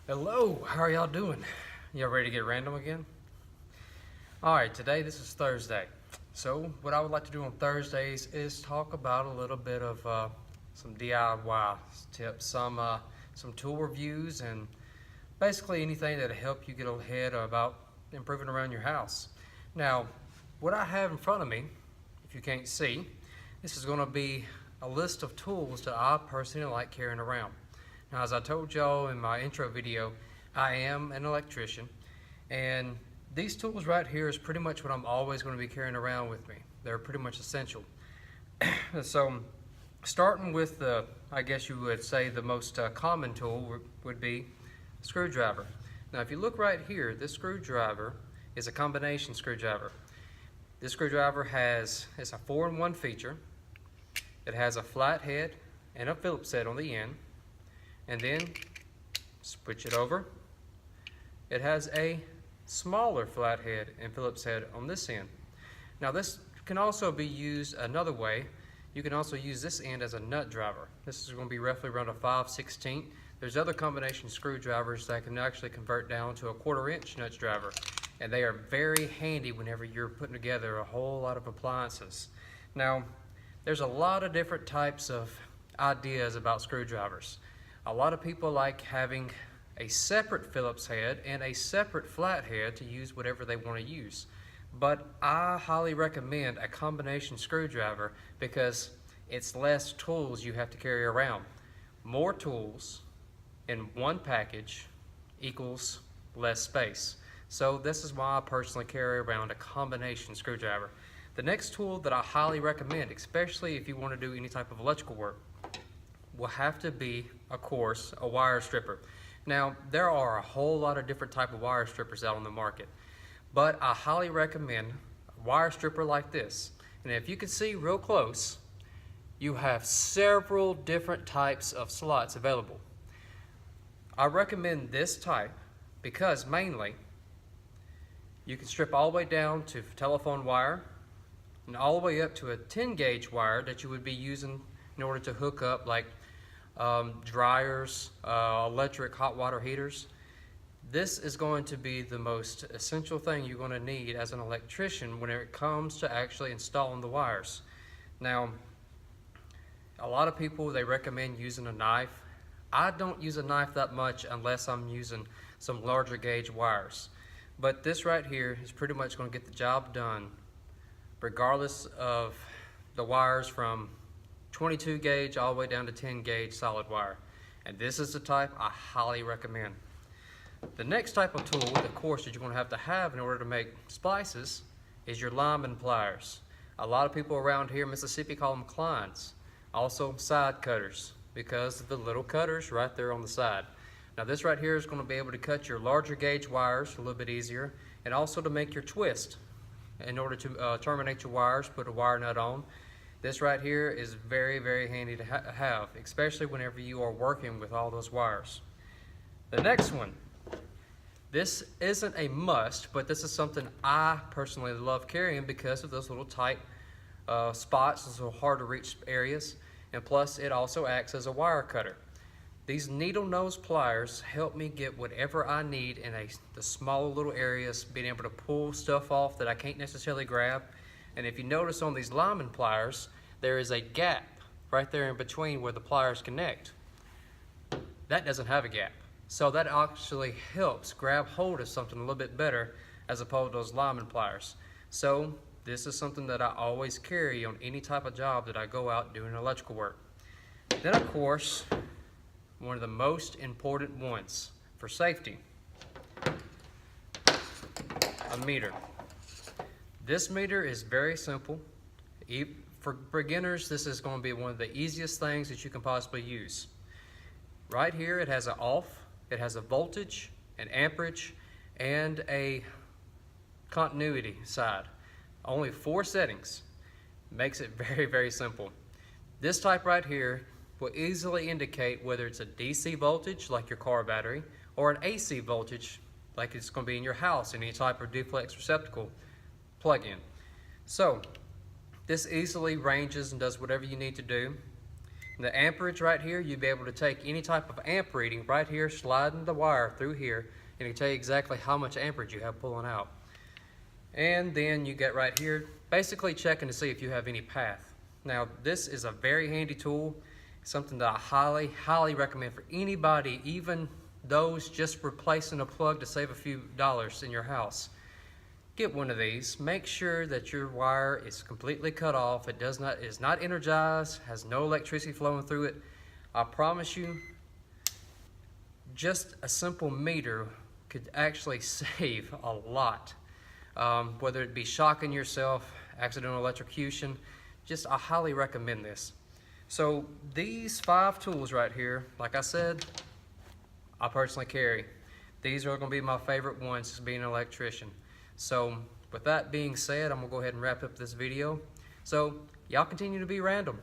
Hello, how are y'all doing? Y'all ready to get random again? Alright, today this is Thursday. So, what I would like to do on Thursdays is talk about a little bit of some DIY tips, some tool reviews, and basically anything that'll help you get ahead about improving around your house. Now, what I have in front of me, if you can't see, this is going to be a list of tools that I personally like carrying around. Now, as I told y'all in my intro video, I am an electrician, and these tools right here is pretty much what I'm always going to be carrying around with me. They're pretty much essential. So, starting with the, I guess you would say the most common tool would be a screwdriver. Now, if you look right here, this screwdriver is a combination screwdriver. This screwdriver it's a 4-in-1 feature. It has a flat head and a Phillips head on the end. And then switch it over. It has a smaller flathead and Phillips head on this end. Now this can also be used another way. You can also use this end as a nut driver. This is going to be roughly around a 5/16. There's other combination screwdrivers that can actually convert down to a 1/4-inch nut driver, and they are very handy whenever you're putting together a whole lot of appliances. Now there's a lot of different types of ideas about screwdrivers. A lot of people like having a separate Phillips head and a separate flathead to use whatever they want to use. But I highly recommend a combination screwdriver because it's less tools you have to carry around. More tools in one package equals less space. So this is why I personally carry around a combination screwdriver. The next tool that I highly recommend, especially if you want to do any type of electrical work, will have to be, of course, a wire stripper. Now, there are a whole lot of different type of wire strippers out on the market, but I highly recommend a wire stripper like this. And if you can see real close, you have several different types of slots available. I recommend this type because mainly you can strip all the way down to telephone wire and all the way up to a 10-gauge wire that you would be using in order to hook up like dryers, electric hot water heaters. This is going to be the most essential thing you're going to need as an electrician when it comes to actually installing the wires. Now, a lot of people, they recommend using a knife. I don't use a knife that much unless I'm using some larger gauge wires. But this right here is pretty much going to get the job done regardless of the wires from 22 gauge all the way down to 10 gauge solid wire. And this is the type I highly recommend. The next type of tool, of course, that you're going to have in order to make splices is your lineman pliers. A lot of people around here in Mississippi call them Kleins. Also side cutters because of the little cutters right there on the side. Now this right here is going to be able to cut your larger gauge wires a little bit easier, and also to make your twist. In order to terminate your wires, put a wire nut on. This right here is very, very handy to have, especially whenever you are working with all those wires. The next one, this isn't a must, but this is something I personally love carrying because of those little tight spots, those little hard to reach areas, and plus it also acts as a wire cutter. These needle nose pliers help me get whatever I need in the smaller little areas, being able to pull stuff off that I can't necessarily grab. And if you notice on these lineman pliers, there is a gap right there in between where the pliers connect. That doesn't have a gap. So that actually helps grab hold of something a little bit better as opposed to those lineman pliers. So this is something that I always carry on any type of job that I go out doing electrical work. Then of course, one of the most important ones for safety, a meter. This meter is very simple. For beginners, this is going to be one of the easiest things that you can possibly use. Right here, it has an off, it has a voltage, an amperage, and a continuity side. Only 4 settings. Makes it very, very simple. This type right here will easily indicate whether it's a DC voltage, like your car battery, or an AC voltage, like it's going to be in your house, in any type of duplex receptacle plug-in. So this easily ranges and does whatever you need to do. The amperage right here, you'd be able to take any type of amp reading right here, sliding the wire through here, and it'll tell you exactly how much amperage you have pulling out. And then you get right here, basically checking to see if you have any path. Now, this is a very handy tool, something that I highly recommend for anybody, even those just replacing a plug to save a few dollars in your house. Get one of these. Make sure that your wire is completely cut off. It is not energized, has no electricity flowing through it. I promise you, just a simple meter could actually save a lot. Whether it be shocking yourself, accidental electrocution, I highly recommend this. So these 5 tools right here, like I said, I personally carry. These are going to be my favorite ones as being an electrician. So with that being said, I'm going to go ahead and wrap up this video. So y'all continue to be random.